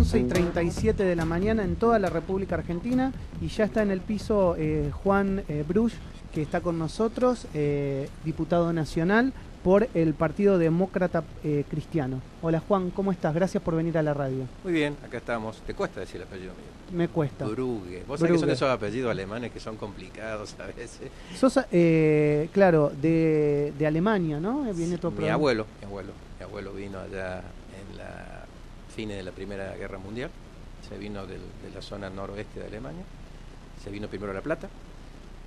11:37 de la mañana en toda la República Argentina y ya está en el piso Juan Bruch, que está con nosotros, diputado nacional por el Partido Demócrata Cristiano. Hola Juan, ¿cómo estás? Gracias por venir a la radio. Muy bien, acá estamos. ¿Te cuesta decir el apellido mío? Me cuesta. Brugge. Vos sabés que son esos apellidos alemanes que son complicados a veces. Sos, claro, de Alemania, ¿no? Viene tu Mi abuelo vino allá en la fines de la Primera Guerra Mundial. Se vino de la zona noroeste de Alemania. Se vino primero a La Plata.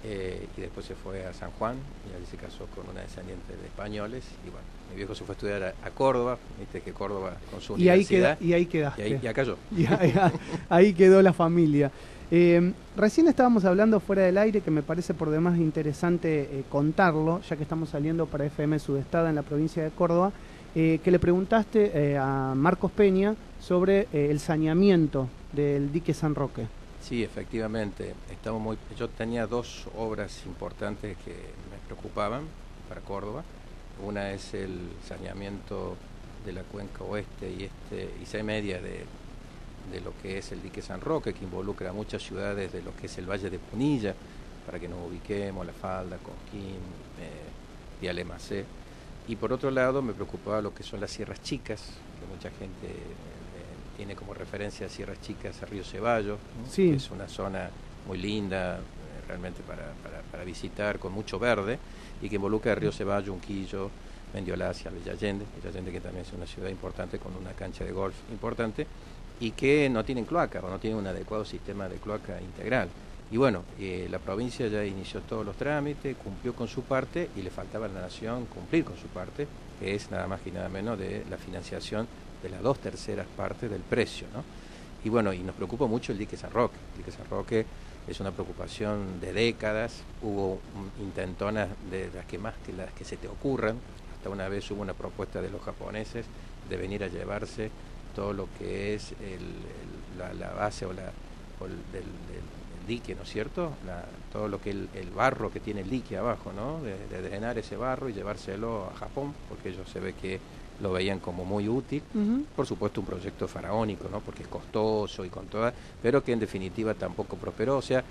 Y después se fue a San Juan y allí se casó con una descendiente de españoles y bueno, mi viejo se fue a estudiar a Córdoba, viste que Córdoba con su universidad y ahí quedaste. Y acá yo. Ahí quedó la familia. Recién estábamos hablando fuera del aire, que me parece por demás interesante contarlo, ya que estamos saliendo para FM Sudestada en la provincia de Córdoba, que le preguntaste a Marcos Peña sobre el saneamiento del dique San Roque. Sí, efectivamente. Yo tenía dos obras importantes que me preocupaban para Córdoba. Una es el saneamiento de la cuenca oeste y C media de lo que es el dique San Roque, que involucra a muchas ciudades de lo que es el Valle de Punilla, para que nos ubiquemos, La Falda, Cosquín, Viale Macé. Y por otro lado me preocupaba lo que son las Sierras Chicas, que mucha gente tiene como referencia a Sierras Chicas, a Río Ceballos, ¿no? Sí. Que es una zona muy linda realmente para visitar, con mucho verde, y que involucra a Río Ceballos, Unquillo, Mendiolasia, Villa Allende, que también es una ciudad importante con una cancha de golf importante, y que no tienen cloaca o no tienen un adecuado sistema de cloaca integral. Y bueno, la provincia ya inició todos los trámites, cumplió con su parte y le faltaba a la Nación cumplir con su parte, que es nada más y nada menos de la financiación de las 2/3 partes del precio, ¿no? Y bueno, y nos preocupa mucho el dique San Roque. El dique San Roque es una preocupación de décadas, hubo intentonas de las que se te ocurran. Hasta una vez hubo una propuesta de los japoneses de venir a llevarse todo lo que es la base del dique, ¿no es cierto? Todo lo que el barro que tiene el dique abajo, ¿no? De drenar ese barro y llevárselo a Japón, porque ellos se ve que lo veían como muy útil. Por supuesto un proyecto faraónico, ¿no? Porque es costoso y con toda, pero que en definitiva tampoco prosperó. O sea,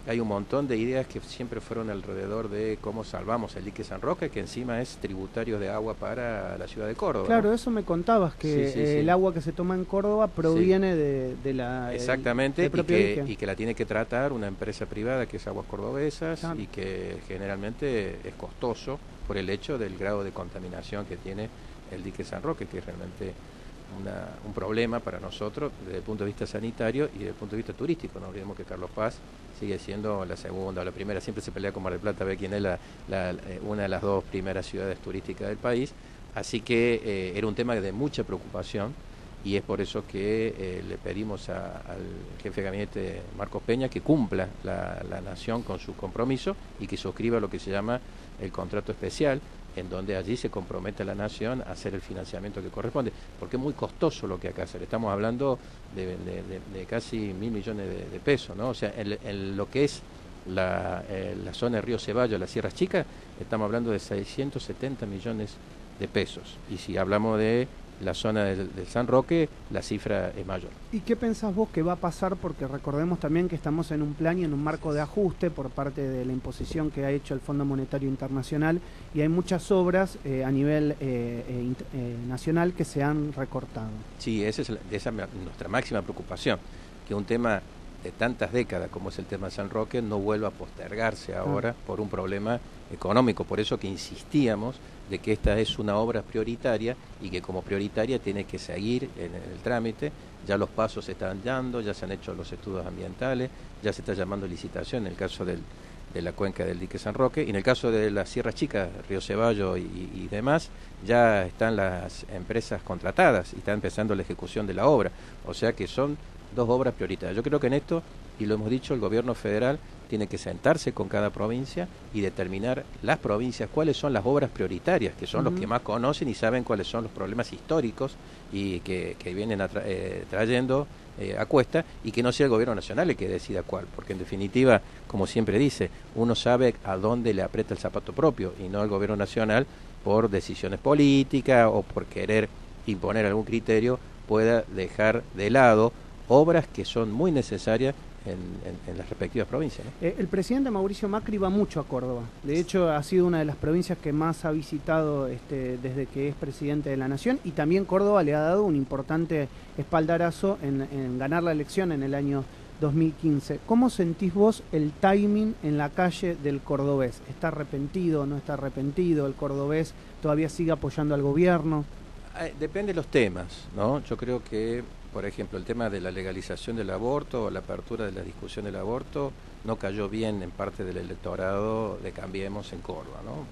hay un montón de ideas que siempre fueron alrededor de cómo salvamos el dique San Roque, que encima es tributario de agua para la ciudad de Córdoba. Claro, ¿no? Eso me contabas, que sí. el agua que se toma en Córdoba proviene de la... Exactamente, y que la tiene que tratar una empresa privada que es Aguas Cordobesas, claro. Y que generalmente es costoso por el hecho del grado de contaminación que tiene el dique San Roque, que es realmente un problema para nosotros desde el punto de vista sanitario y desde el punto de vista turístico. No olvidemos que Carlos Paz sigue siendo la segunda o la primera, siempre se pelea con Mar del Plata, ve quién es una de las dos primeras ciudades turísticas del país, así que era un tema de mucha preocupación y es por eso que le pedimos al jefe de gabinete Marcos Peña que cumpla la Nación con su compromiso y que suscriba lo que se llama el contrato especial, en donde allí se compromete la Nación a hacer el financiamiento que corresponde, porque es muy costoso lo que acá hacer. Estamos hablando de casi 1.000 millones de pesos, ¿no? O sea, en lo que es la zona de Río Ceballos, las Sierras Chicas, estamos hablando de 670 millones de pesos. Y si hablamos de la zona del San Roque, la cifra es mayor. ¿Y qué pensás vos que va a pasar? Porque recordemos también que estamos en un plan y en un marco de ajuste por parte de la imposición que ha hecho el Fondo Monetario Internacional y hay muchas obras a nivel nacional que se han recortado. Sí, esa es nuestra máxima preocupación, que un tema de tantas décadas como es el tema de San Roque no vuelva a postergarse ahora por un problema económico. Por eso que insistíamos de que esta es una obra prioritaria y que como prioritaria tiene que seguir en el trámite. Ya los pasos se están dando, ya se han hecho los estudios ambientales, ya se está llamando licitación en el caso de la cuenca del dique San Roque, y en el caso de las Sierras Chicas, Río Ceballos y demás, ya están las empresas contratadas y está empezando la ejecución de la obra. O sea que son dos obras prioritarias. Yo creo que en esto, y lo hemos dicho, el gobierno federal tiene que sentarse con cada provincia y determinar las provincias cuáles son las obras prioritarias, que son los que más conocen y saben cuáles son los problemas históricos y que vienen trayendo a cuesta, y que no sea el gobierno nacional el que decida cuál, porque en definitiva, como siempre dice, uno sabe a dónde le aprieta el zapato propio y no el gobierno nacional por decisiones políticas o por querer imponer algún criterio pueda dejar de lado obras que son muy necesarias en las respectivas provincias, ¿no? El presidente Mauricio Macri va mucho a Córdoba. De hecho, ha sido una de las provincias que más ha visitado desde que es presidente de la Nación, y también Córdoba le ha dado un importante espaldarazo en ganar la elección en el año 2015. ¿Cómo sentís vos el timing en la calle del cordobés? ¿Está arrepentido o no está arrepentido? ¿El cordobés todavía sigue apoyando al gobierno? Depende de los temas, ¿no? Yo creo que, por ejemplo, el tema de la legalización del aborto o la apertura de la discusión del aborto no cayó bien en parte del electorado de Cambiemos en Córdoba, ¿no?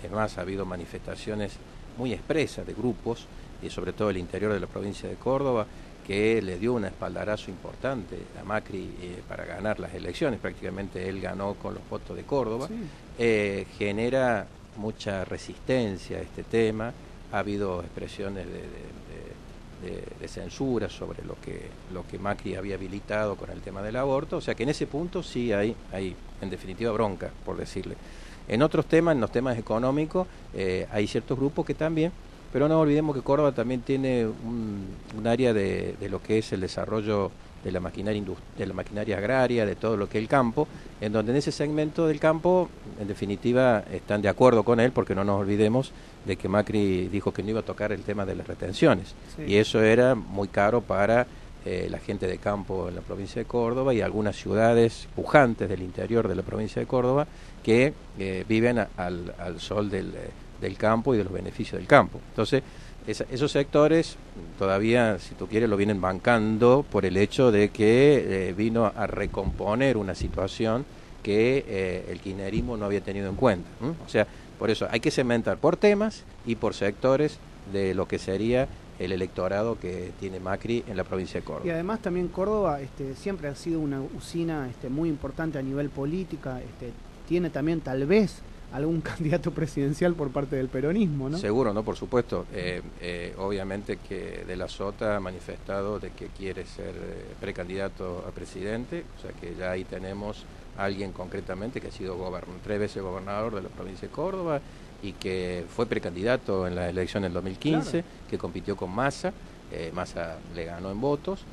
Además, ha habido manifestaciones muy expresas de grupos, y sobre todo el interior de la provincia de Córdoba, que le dio un espaldarazo importante a Macri para ganar las elecciones. Prácticamente él ganó con los votos de Córdoba. Sí. Genera mucha resistencia a este tema. Ha habido expresiones de censura sobre lo que Macri había habilitado con el tema del aborto, o sea que en ese punto sí hay en definitiva bronca, por decirle. En otros temas, en los temas económicos, hay ciertos grupos que también, pero no olvidemos que Córdoba también tiene un área de lo que es el desarrollo de la maquinaria agraria, de todo lo que es el campo, en donde en ese segmento del campo, en definitiva, están de acuerdo con él, porque no nos olvidemos de que Macri dijo que no iba a tocar el tema de las retenciones, sí. Y eso era muy caro para la gente de campo en la provincia de Córdoba y algunas ciudades pujantes del interior de la provincia de Córdoba que viven al sol del campo y de los beneficios del campo. Entonces, esos sectores todavía, si tú quieres, lo vienen bancando por el hecho de que vino a recomponer una situación que el kirchnerismo no había tenido en cuenta. O sea, por eso hay que segmentar por temas y por sectores de lo que sería el electorado que tiene Macri en la provincia de Córdoba. Y además también Córdoba siempre ha sido una usina muy importante a nivel política, tiene también tal vez algún candidato presidencial por parte del peronismo, ¿no? Seguro, ¿no? Por supuesto. Obviamente que De la Sota ha manifestado de que quiere ser precandidato a presidente, o sea que ya ahí tenemos a alguien concretamente que ha sido 3 veces gobernador de la provincia de Córdoba y que fue precandidato en la elección del 2015, claro. Que compitió con Massa, Massa le ganó en votos,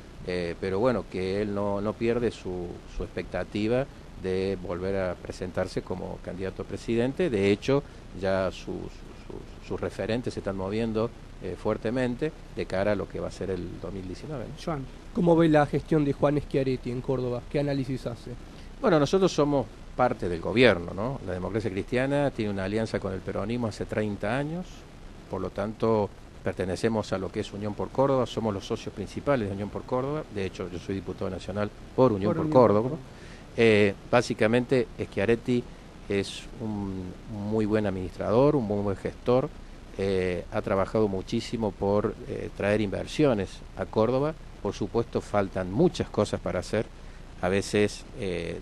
pero bueno, que él no pierde su expectativa de volver a presentarse como candidato a presidente. De hecho, ya sus referentes se están moviendo fuertemente de cara a lo que va a ser el 2019, ¿no? Joan, ¿cómo ve la gestión de Juan Schiaretti en Córdoba? ¿Qué análisis hace? Bueno, nosotros somos parte del gobierno, ¿no? La Democracia Cristiana tiene una alianza con el peronismo hace 30 años, por lo tanto pertenecemos a lo que es Unión por Córdoba, somos los socios principales de Unión por Córdoba. De hecho, yo soy diputado nacional por Unión por Córdoba. Básicamente Schiaretti es un muy buen administrador, un muy buen gestor, ha trabajado muchísimo por traer inversiones a Córdoba. Por supuesto faltan muchas cosas para hacer, a veces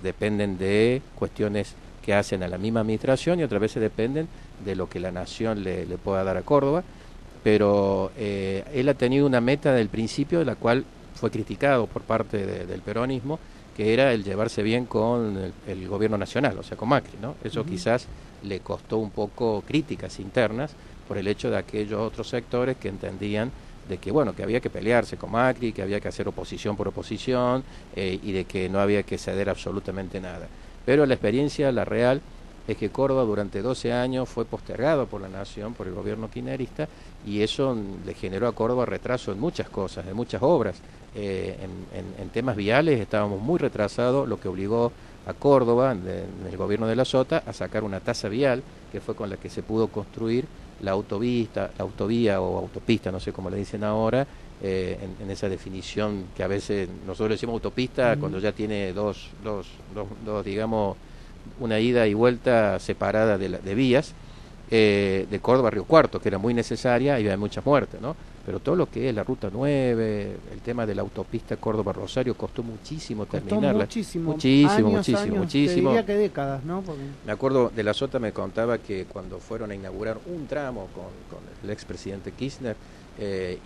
dependen de cuestiones que hacen a la misma administración y otras veces dependen de lo que la nación le pueda dar a Córdoba, pero él ha tenido una meta del principio de la cual fue criticado por parte del peronismo, que era el llevarse bien con el gobierno nacional, o sea, con Macri, ¿no? Eso quizás le costó un poco críticas internas por el hecho de aquellos otros sectores que entendían de que, bueno, que había que pelearse con Macri, que había que hacer oposición por oposición y de que no había que ceder absolutamente nada. Pero la experiencia, la real, es que Córdoba durante 12 años fue postergado por la nación, por el gobierno kirchnerista, y eso le generó a Córdoba retraso en muchas cosas, en muchas obras. En temas viales estábamos muy retrasados, lo que obligó a Córdoba, en el gobierno de la Sota, a sacar una tasa vial, que fue con la que se pudo construir la autovía o autopista, no sé cómo le dicen ahora, en esa definición que a veces nosotros decimos autopista cuando ya tiene dos, digamos, una ida y vuelta separada de vías, de Córdoba a Río Cuarto, que era muy necesaria y había muchas muertes, ¿no? Pero todo lo que es la Ruta 9, el tema de la autopista Córdoba-Rosario, costó muchísimo terminarla. Muchísimo. Muchísimo. Te diría que décadas, ¿no? Porque... Me acuerdo, De la Sota me contaba que cuando fueron a inaugurar un tramo con el expresidente Kirchner,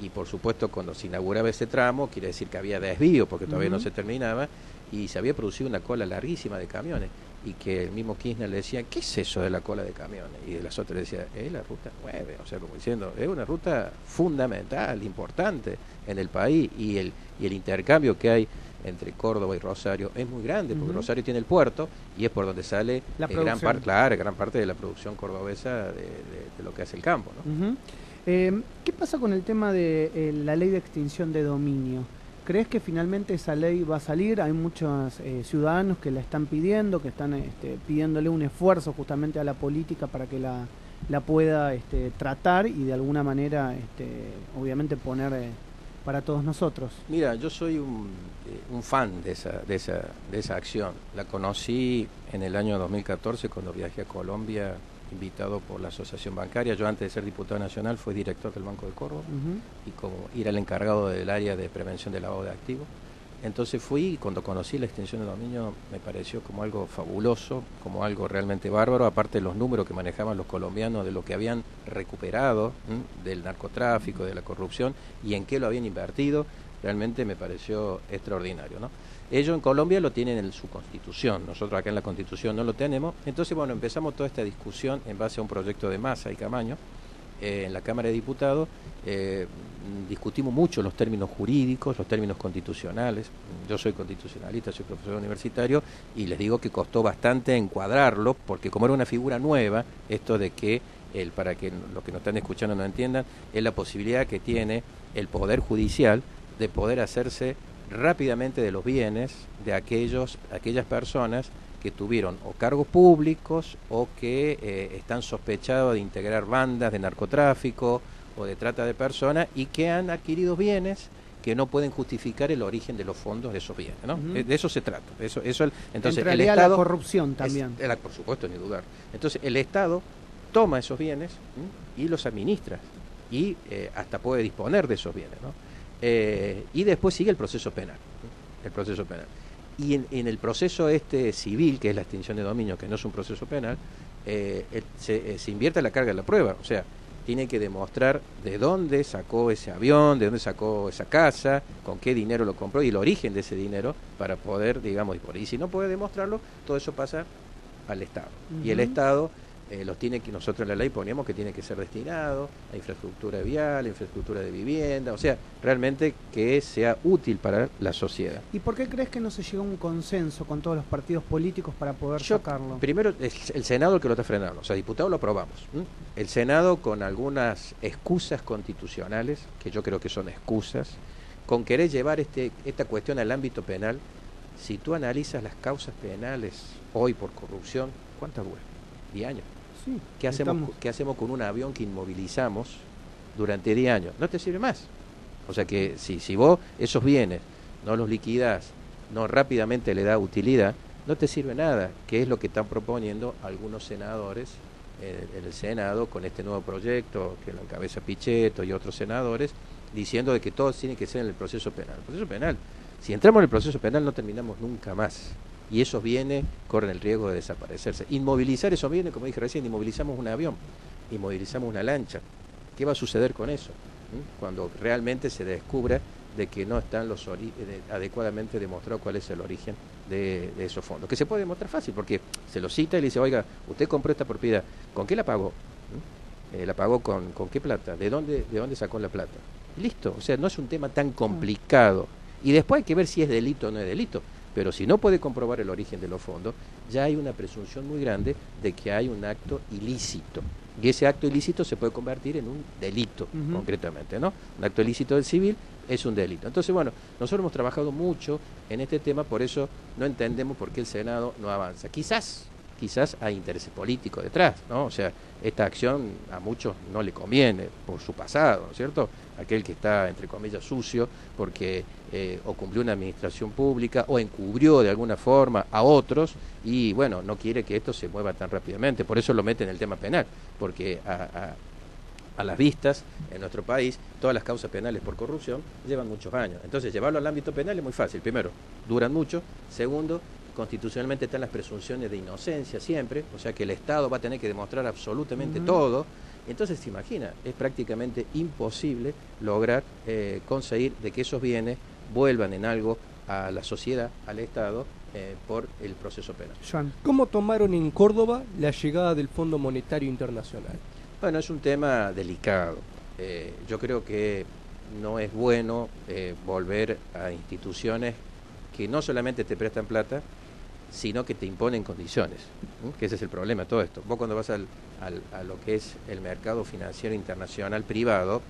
y por supuesto cuando se inauguraba ese tramo, quiere decir que había desvío, porque todavía no se terminaba, y se había producido una cola larguísima de camiones. y que el mismo Kirchner le decía, ¿qué es eso de la cola de camiones? Y de las otras le decía, es la ruta 9, o sea, como diciendo, es una ruta fundamental, importante en el país, y el intercambio que hay entre Córdoba y Rosario es muy grande, porque Rosario tiene el puerto y es por donde sale gran parte de la producción cordobesa de lo que hace el campo, ¿no? ¿Qué pasa con el tema de la ley de extinción de dominio? ¿Crees que finalmente esa ley va a salir? Hay muchos ciudadanos que la están pidiendo, que están pidiéndole un esfuerzo justamente a la política para que la pueda tratar y de alguna manera obviamente poner para todos nosotros. Mira, yo soy un fan de esa acción. La conocí en el año 2014 cuando viajé a Colombia, invitado por la Asociación Bancaria. Yo, antes de ser diputado nacional, fui director del Banco de Córdoba y como era el encargado del área de prevención del lavado de activos. Entonces fui, y cuando conocí la extinción de dominio me pareció como algo fabuloso, como algo realmente bárbaro, aparte de los números que manejaban los colombianos de lo que habían recuperado del narcotráfico, de la corrupción, y en qué lo habían invertido. Realmente me pareció extraordinario, ¿no? Ellos en Colombia lo tienen en su constitución, nosotros acá en la constitución no lo tenemos. Entonces, bueno, empezamos toda esta discusión en base a un proyecto de Massa y Camaño en la Cámara de Diputados. Discutimos mucho los términos jurídicos, los términos constitucionales. Yo soy constitucionalista, soy profesor universitario, y les digo que costó bastante encuadrarlo, porque como era una figura nueva, esto de que, para que los que nos están escuchando no entiendan, es la posibilidad que tiene el Poder Judicial de poder hacerse rápidamente de los bienes de aquellas personas que tuvieron o cargos públicos o que están sospechados de integrar bandas de narcotráfico o de trata de personas y que han adquirido bienes que no pueden justificar el origen de los fondos de esos bienes, ¿no? De eso se trata. Entonces, en realidad, el Estado, la corrupción también. Por supuesto, ni dudar. Entonces, el Estado toma esos bienes y los administra y hasta puede disponer de esos bienes, ¿no? Y después sigue el proceso penal. El proceso penal. Y en el proceso civil, que es la extinción de dominio, que no es un proceso penal, se invierte la carga de la prueba. O sea, tiene que demostrar de dónde sacó ese avión, de dónde sacó esa casa, con qué dinero lo compró y el origen de ese dinero para poder, digamos, y si no puede demostrarlo, todo eso pasa al Estado. Y el Estado nosotros en la ley poníamos que tiene que ser destinado a infraestructura vial, a infraestructura de vivienda, o sea, realmente que sea útil para la sociedad. ¿Y por qué crees que no se llegó a un consenso con todos los partidos políticos para poder sacarlo? Primero, es el Senado el que lo está frenando, o sea, diputados lo aprobamos. El Senado, con algunas excusas constitucionales, que yo creo que son excusas, con querer llevar esta cuestión al ámbito penal. Si tú analizas las causas penales hoy por corrupción, ¿cuántas duran? 10 años. Sí, ¿Qué hacemos con un avión que inmovilizamos durante 10 años? No te sirve más. O sea que si vos esos bienes no los liquidás, no rápidamente le da utilidad, no te sirve nada, que es lo que están proponiendo algunos senadores en el Senado con este nuevo proyecto que lo encabeza Pichetto y otros senadores, diciendo de que todo tiene que ser en el proceso penal. El proceso penal, si entramos en el proceso penal no terminamos nunca más. Y esos bienes corren el riesgo de desaparecerse. Inmovilizar esos bienes, como dije recién, inmovilizamos un avión, inmovilizamos una lancha. ¿Qué va a suceder con eso? Cuando realmente se descubra de que no están adecuadamente demostrado cuál es el origen de esos fondos. Que se puede demostrar fácil, porque se lo cita y le dice, oiga, usted compró esta propiedad, ¿con qué la pagó? ¿La pagó con qué plata? ¿De dónde sacó la plata? Listo, o sea, no es un tema tan complicado. Y después hay que ver si es delito o no es delito. Pero si no puede comprobar el origen de los fondos, ya hay una presunción muy grande de que hay un acto ilícito. Y ese acto ilícito se puede convertir en un delito, concretamente, ¿no? Un acto ilícito del civil es un delito. Entonces, bueno, nosotros hemos trabajado mucho en este tema, por eso no entendemos por qué el Senado no avanza. Quizás hay intereses políticos detrás, ¿no? O sea, esta acción a muchos no le conviene por su pasado, ¿no es cierto? Aquel que está, entre comillas, sucio porque o cumplió una administración pública o encubrió de alguna forma a otros y, bueno, no quiere que esto se mueva tan rápidamente. Por eso lo mete en el tema penal, porque a las vistas, en nuestro país, todas las causas penales por corrupción llevan muchos años. Entonces, llevarlo al ámbito penal es muy fácil. Primero, duran mucho. Segundo, constitucionalmente están las presunciones de inocencia siempre, o sea que el Estado va a tener que demostrar absolutamente todo. Entonces, se imagina, es prácticamente imposible lograr conseguir de que esos bienes vuelvan en algo a la sociedad, al Estado, por el proceso penal. Joan. ¿Cómo tomaron en Córdoba la llegada del Fondo Monetario Internacional? Bueno, es un tema delicado. Yo creo que no es bueno volver a instituciones que no solamente te prestan plata, sino que te imponen condiciones, que ese es el problema de todo esto. Vos cuando vas a lo que es el mercado financiero internacional privado,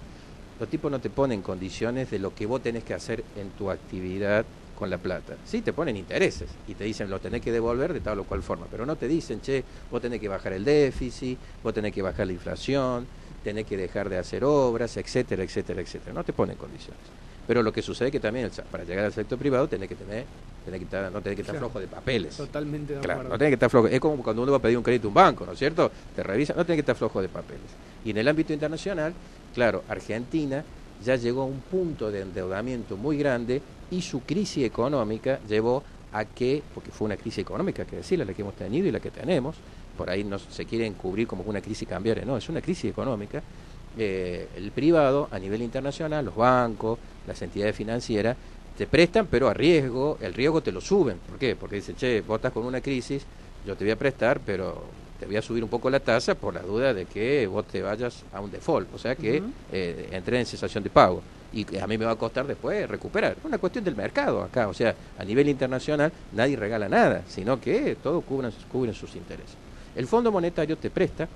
los tipos no te ponen condiciones de lo que vos tenés que hacer en tu actividad con la plata. Sí, te ponen intereses y te dicen lo tenés que devolver de tal o cual forma, pero no te dicen, che, vos tenés que bajar el déficit, vos tenés que bajar la inflación, tenés que dejar de hacer obras, etcétera, etcétera, etcétera. No te ponen condiciones. Pero lo que sucede es que también para llegar al sector privado no tenés que estar flojo de papeles. Totalmente de Claro, acuerdo. no tenés que estar flojo. Es como cuando uno va a pedir un crédito a un banco, ¿no es cierto? Te revisa, no tenés que estar flojo de papeles. Y en el ámbito internacional, claro, Argentina ya llegó a un punto de endeudamiento muy grande y su crisis económica llevó a que, porque fue una crisis económica, hay que decirle, la que hemos tenido y la que tenemos, por ahí no se quiere encubrir como una crisis cambiaria, no, es una crisis económica. El privado a nivel internacional, los bancos, las entidades financieras, te prestan, pero a riesgo, el riesgo te lo suben. ¿Por qué? Porque dicen, che, vos estás con una crisis, yo te voy a prestar, pero te voy a subir un poco la tasa por la duda de que vos te vayas a un default, o sea que entré en cesación de pago. Y a mí me va a costar después recuperar. Es una cuestión del mercado acá, o sea, a nivel internacional nadie regala nada, sino que todos cubren sus intereses. El Fondo Monetario te presta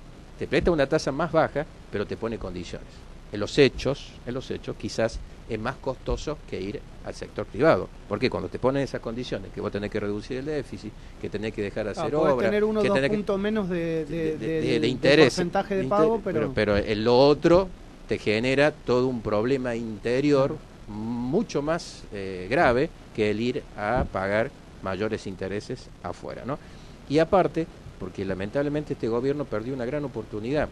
una tasa más baja, pero te pone condiciones. En los hechos, quizás es más costoso que ir al sector privado. Porque cuando te ponen esas condiciones, que vos tenés que reducir el déficit, que tenés que dejar de hacer obras, tener uno o que dos tenés puntos menos de interés, porcentaje de pago, pero lo otro te genera todo un problema interior mucho más grave que el ir a pagar mayores intereses afuera, ¿no? Y aparte, porque lamentablemente este gobierno perdió una gran oportunidad,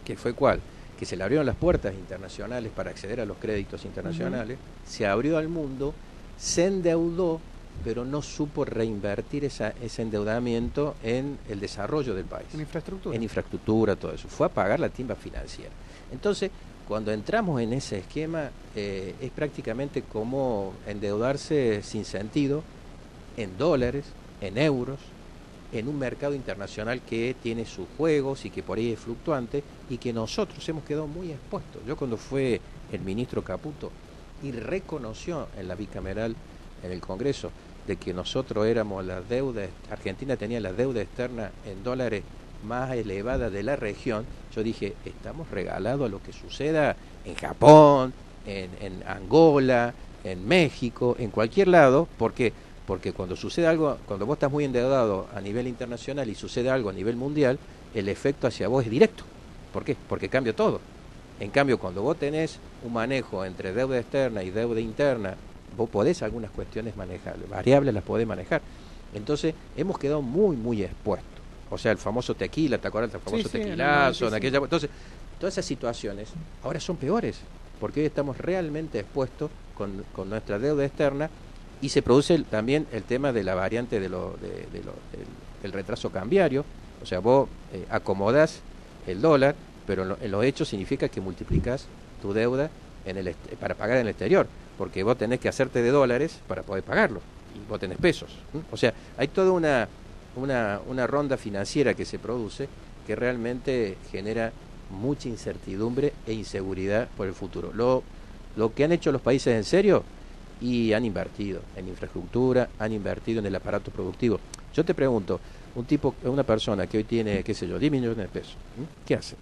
que fue ¿cuál? Que se le abrieron las puertas internacionales para acceder a los créditos internacionales, se abrió al mundo, se endeudó, pero no supo reinvertir ese endeudamiento en el desarrollo del país. En infraestructura, todo eso. Fue a pagar la timba financiera. Entonces, cuando entramos en ese esquema, es prácticamente como endeudarse sin sentido en dólares, en euros, en un mercado internacional que tiene sus juegos y que por ahí es fluctuante y que nosotros hemos quedado muy expuestos. Yo cuando fue el ministro Caputo y reconoció en la bicameral, en el Congreso, de que nosotros éramos Argentina tenía la deuda externa en dólares más elevada de la región, yo dije, estamos regalados a lo que suceda en Japón, en Angola, en México, en cualquier lado, porque cuando sucede algo, cuando vos estás muy endeudado a nivel internacional y sucede algo a nivel mundial, el efecto hacia vos es directo. ¿Por qué? Porque cambia todo. En cambio, cuando vos tenés un manejo entre deuda externa y deuda interna, vos podés algunas cuestiones manejar, variables las podés manejar. Entonces, hemos quedado muy, muy expuestos. O sea, el famoso tequila, ¿te acuerdas del famoso tequilazo? Entonces, todas esas situaciones ahora son peores, porque hoy estamos realmente expuestos con nuestra deuda externa. Y se produce también el tema de la variante del retraso cambiario. O sea, vos acomodás el dólar, pero en los hechos significa que multiplicás tu deuda para pagar en el exterior, porque vos tenés que hacerte de dólares para poder pagarlo, y vos tenés pesos. O sea, hay toda una ronda financiera que se produce que realmente genera mucha incertidumbre e inseguridad por el futuro. Lo que han hecho los países en serio, y han invertido en infraestructura, han invertido en el aparato productivo. Yo te pregunto, una persona que hoy tiene, qué sé yo, 10 millones de pesos, ¿qué hace?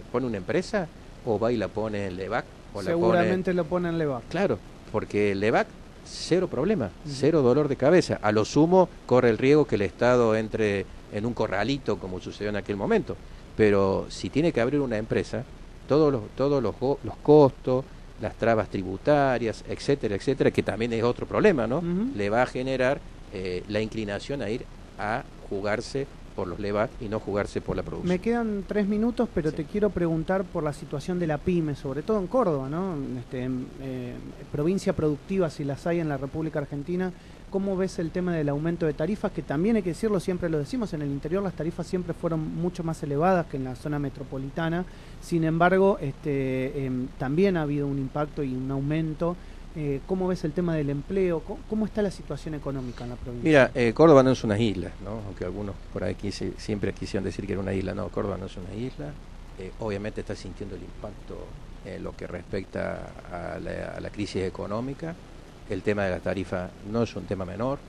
¿Pone una empresa o va y la pone en Levac? Seguramente lo pone en Levac. Claro, porque Levac, cero problema, cero dolor de cabeza. A lo sumo corre el riesgo que el Estado entre en un corralito, como sucedió en aquel momento. Pero si tiene que abrir una empresa, todos los costos, las trabas tributarias, etcétera, etcétera, que también es otro problema, ¿no? Le va a generar la inclinación a ir a jugarse por los LEVAC y no jugarse por la producción. Me quedan 3 minutos, pero te quiero preguntar por la situación de la PYME, sobre todo en Córdoba, ¿no? Provincia productiva, si las hay en la República Argentina. ¿Cómo ves el tema del aumento de tarifas? Que también hay que decirlo, siempre lo decimos, en el interior las tarifas siempre fueron mucho más elevadas que en la zona metropolitana. Sin embargo, también ha habido un impacto y un aumento ¿Cómo ves el tema del empleo? ¿Cómo está la situación económica en la provincia? Mira, Córdoba no es una isla, ¿no? Aunque algunos por aquí siempre quisieron decir que era una isla. No, Córdoba no es una isla. Obviamente está sintiendo el impacto en lo que respecta a la crisis económica. El tema de la tarifa no es un tema menor.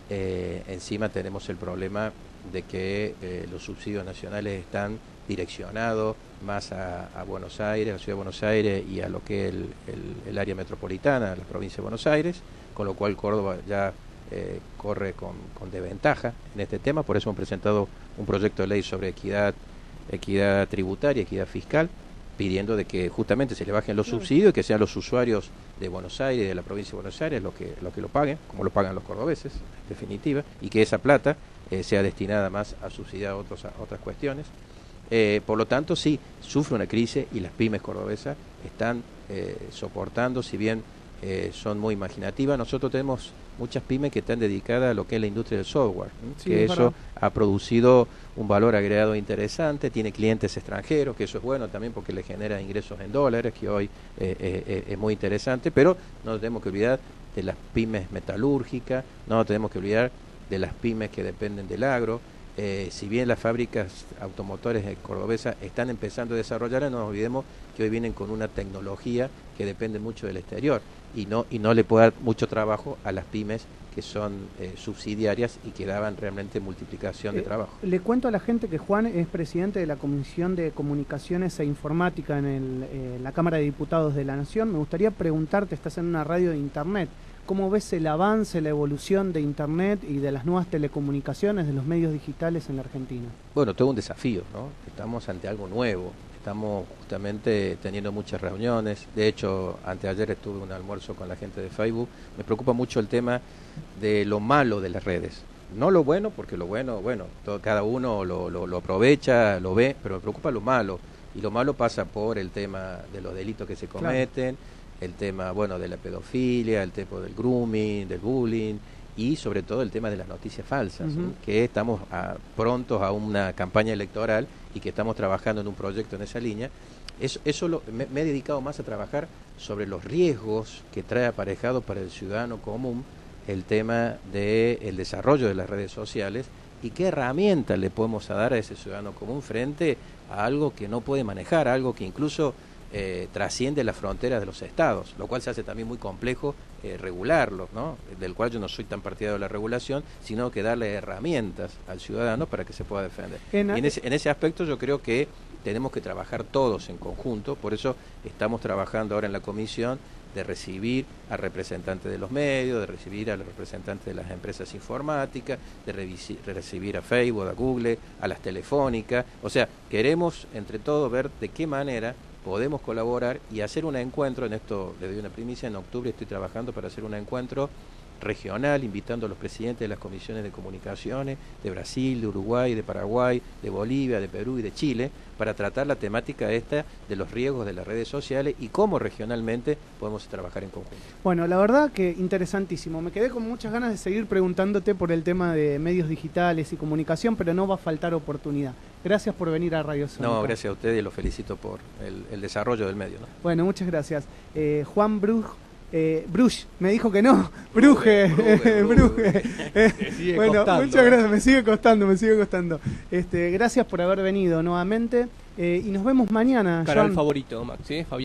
Encima tenemos el problema de que los subsidios nacionales están direccionados más a Buenos Aires, a la ciudad de Buenos Aires y a lo que es el área metropolitana, la provincia de Buenos Aires, con lo cual Córdoba ya corre con desventaja en este tema. Por eso hemos presentado un proyecto de ley sobre equidad tributaria, equidad fiscal, pidiendo de que justamente se le bajen los subsidios y que sean los usuarios de Buenos Aires y de la provincia de Buenos Aires los que lo paguen, como lo pagan los cordobeses, en definitiva, y que esa plata sea destinada más a subsidiar a otras cuestiones. Por lo tanto, sí, sufre una crisis y las pymes cordobesas están soportando, si bien son muy imaginativas. Nosotros tenemos muchas pymes que están dedicadas a lo que es la industria del software, sí, que eso ha producido un valor agregado interesante, tiene clientes extranjeros, que eso es bueno también porque le genera ingresos en dólares, que hoy es muy interesante, pero no nos tenemos que olvidar de las pymes metalúrgicas, no nos tenemos que olvidar de las pymes que dependen del agro. Si bien las fábricas automotores cordobesas están empezando a desarrollar, no nos olvidemos que hoy vienen con una tecnología que depende mucho del exterior y no le puede dar mucho trabajo a las pymes que son subsidiarias y que daban realmente multiplicación de trabajo. Le cuento a la gente que Juan es presidente de la Comisión de Comunicaciones e Informática en la Cámara de Diputados de la Nación. Me gustaría preguntarte, estás en una radio de Internet, ¿cómo ves el avance, la evolución de Internet y de las nuevas telecomunicaciones, de los medios digitales en la Argentina? Bueno, todo un desafío, ¿no? Estamos ante algo nuevo. Estamos justamente teniendo muchas reuniones. De hecho, anteayer estuve en un almuerzo con la gente de Facebook. Me preocupa mucho el tema de lo malo de las redes. No lo bueno, porque lo bueno, cada uno lo aprovecha, lo ve, pero me preocupa lo malo. Y lo malo pasa por el tema de los delitos que se cometen, claro, el tema, de la pedofilia, el tema del grooming, del bullying, y sobre todo el tema de las noticias falsas, que estamos prontos a una campaña electoral y que estamos trabajando en un proyecto en esa línea. Me he dedicado más a trabajar sobre los riesgos que trae aparejado para el ciudadano común el tema del desarrollo de las redes sociales y qué herramientas le podemos dar a ese ciudadano común frente a algo que no puede manejar, algo que incluso trasciende las fronteras de los estados, lo cual se hace también muy complejo regularlo, ¿no? Del cual yo no soy tan partidario de la regulación, sino que darle herramientas al ciudadano para que se pueda defender. Y en ese aspecto yo creo que tenemos que trabajar todos en conjunto, por eso estamos trabajando ahora en la comisión de recibir a representantes de los medios, de recibir a los representantes de las empresas informáticas, de recibir a Facebook, a Google, a las telefónicas. O sea, queremos entre todos ver de qué manera podemos colaborar y hacer un encuentro. En esto le doy una primicia, en octubre estoy trabajando para hacer un encuentro regional, invitando a los presidentes de las comisiones de comunicaciones de Brasil, de Uruguay, de Paraguay, de Bolivia, de Perú y de Chile, para tratar la temática esta de los riesgos de las redes sociales y cómo regionalmente podemos trabajar en conjunto. Bueno, la verdad que interesantísimo. Me quedé con muchas ganas de seguir preguntándote por el tema de medios digitales y comunicación, pero no va a faltar oportunidad. Gracias por venir a Radio Sónica. No, gracias a ustedes y los felicito por el desarrollo del medio, ¿no? Bueno, muchas gracias. Juan Bruch, me dijo que no, Bruje. Bueno, muchas gracias, me sigue costando. Gracias por haber venido nuevamente y nos vemos mañana. Canal favorito, Max, Fabián.